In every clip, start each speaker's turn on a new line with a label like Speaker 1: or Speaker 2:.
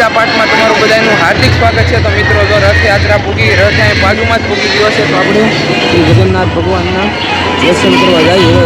Speaker 1: ત્રીજા પાઠમાં તમારું બધાનું હાર્દિક સ્વાગત છે. તો મિત્રો જો રથયાત્રા પૂગી રથ અહીં બાજુમાં જ પૂગી ગયો છે, તો આપણે જગન્નાથ ભગવાનના દર્શન કરવા જઈએ.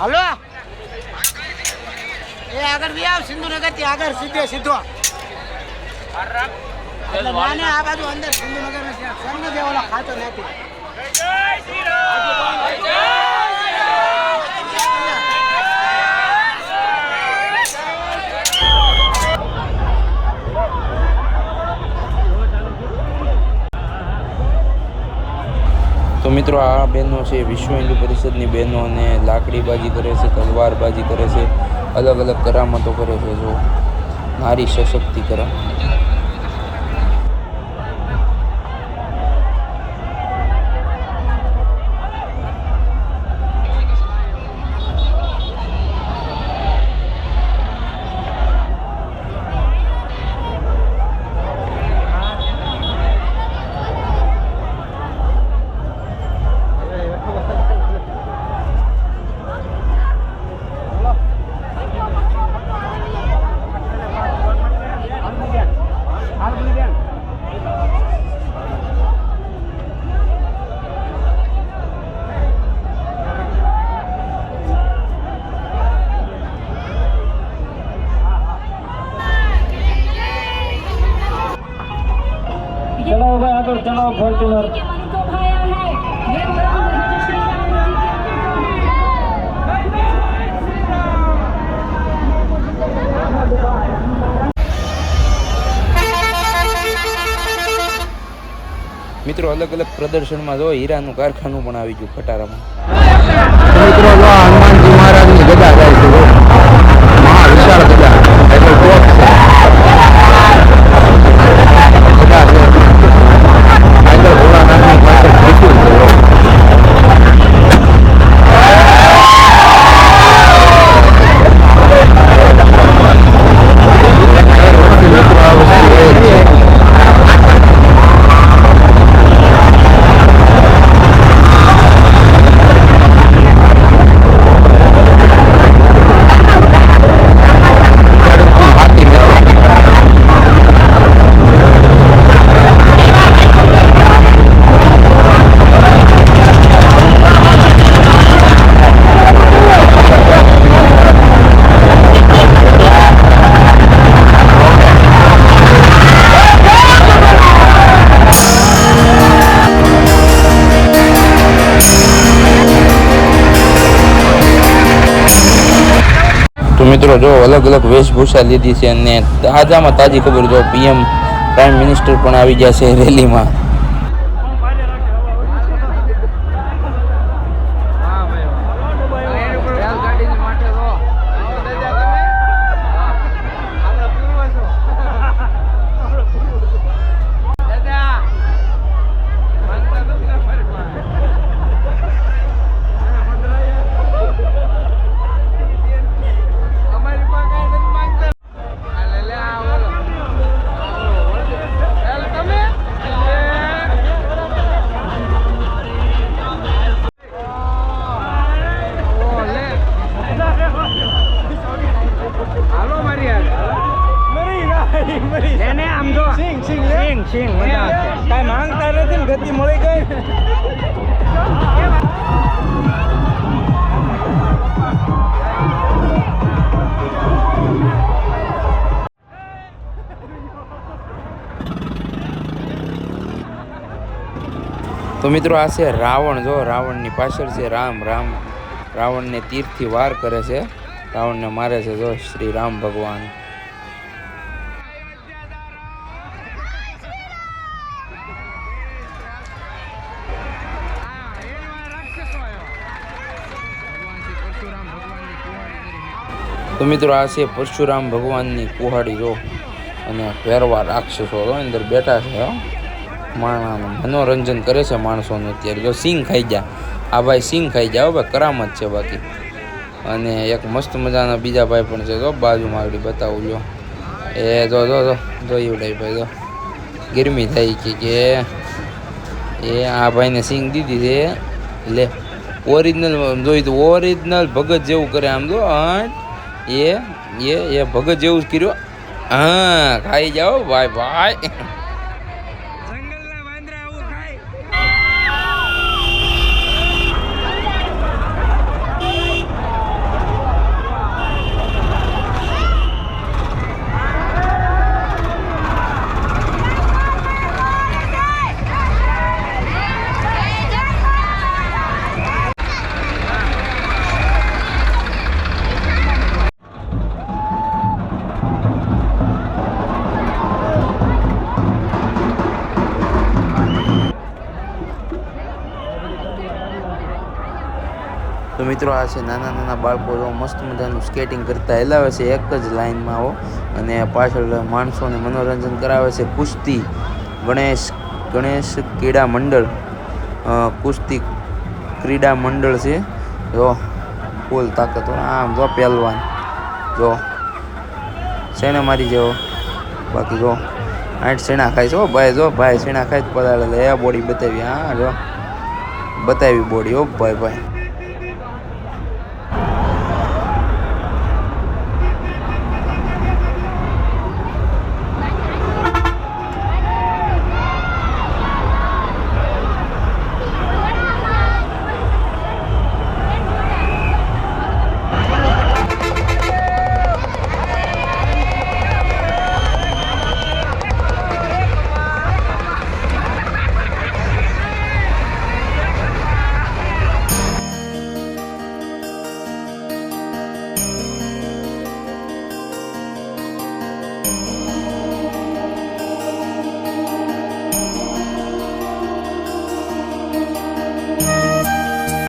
Speaker 2: હલો એ આગળ બી આવ સિંધુનગર થી આગળ સીધો એટલે મને આ બાજુ અંદર સુંદરનગર ને સ્વર્ણ જે ઓલા ખાતો નથી.
Speaker 1: તો મિત્રો આ બહેનો છે વિશ્વ હિન્દુ પરિષદની બહેનો અને લાકડીબાજી કરે છે, તલવારબાજી કરે છે, અલગ અલગ કરામતો કરે છે. જો નારી સશક્તિકરણ.
Speaker 3: चलो भाई आगे चलो फॉर्च्यूनर
Speaker 1: મિત્રો અલગ અલગ પ્રદર્શનમાં જો હીરાનું કારખાનું પણ આવી ગયું ખટારામાં. મિત્રો જો હનુમાનજી મહારાજની ગદા જાય છે, મહા વિશાળ ગદા એટલે ટોપ છે. તો મિત્રો જો અલગ અલગ વેશભૂષા લીધી છે અને તાજામાં તાજી ખબર જો પીએમ પ્રાઇમ મિનિસ્ટર પણ આવી ગયા છે રેલીમાં.
Speaker 2: કાંઈ માંગતા નથી ને ગતિ મળી ગઈ.
Speaker 1: તો મિત્રો આ છે રાવણ. જો રાવણની પાછળ છે રામ. રાવણને તીરથી વાર કરે છે, રાવણને મારે છે જો શ્રી રામ ભગવાન. તો મિત્રો આ છે પરશુરામ ભગવાનની કુહાડી જો, અને ભેરવા રાક્ષસો તો અંદર બેઠા છે. મનોરંજન કરે છે માણસોનું. અત્યારે જો સિંગ ખાઈ ગયા, આ ભાઈ સિંગ ખાઈ ગયા. હવે કરામત છે બાકી. અને એક મસ્ત મજાના બીજા ભાઈ પણ છે જો બાજુમાં આગળ બતાવું લો. એ જો જો જો જોયું ભાઈ જો ગરમી થઈ કે એ આ ભાઈને સિંગ દીધી છે. લે ઓરિજિનલ જોઈ તો ઓરિજિનલ ભગત જેવું કરે આમ જો. એ ભગત જેવું જ કર્યો. હા ખાઈ જાઓ ભાઈ ભાઈ. તો મિત્રો આ છે નાના નાના બાળકો જો મસ્ત મજાનું સ્કેટિંગ કરતા હેલાવે છે એક જ લાઇનમાં હો. અને પાછળ માણસોને મનોરંજન કરાવે છે. કુસ્તી ગણેશ ક્રીડા મંડળ કુસ્તી ક્રીડા મંડળ છે. જો ફૂલ તાકાત આમ જો પહેલવાન જો શેને મારી જેવો. બાકી જો 8 શેણા ખાય છે હો ભાઈ. જો ભાઈ શેણા ખાય પલાળે એ બોડી બતાવી. હા જો બતાવી બોડી હો ભાઈ.